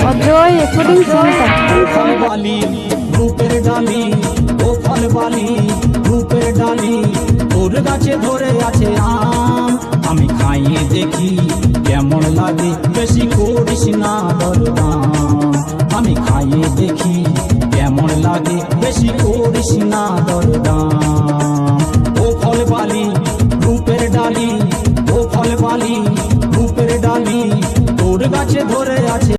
Ajay recording centre. ফল বালি রূপের ডালি, ও ফল বালি রূপের ডালি, তোর গাছে ধরে আছে আম, আমি খাইয়ে দেখি কেমন লাগে, বেশি করিস না দরদাম, আমি খাইয়ে দেখি কেমন লাগে, বেশি করিস না দরদাম। ও ফল বালি রূপের ডালি, ও ফল বালি রূপের ডালি, তোর গাছে ধরে আছে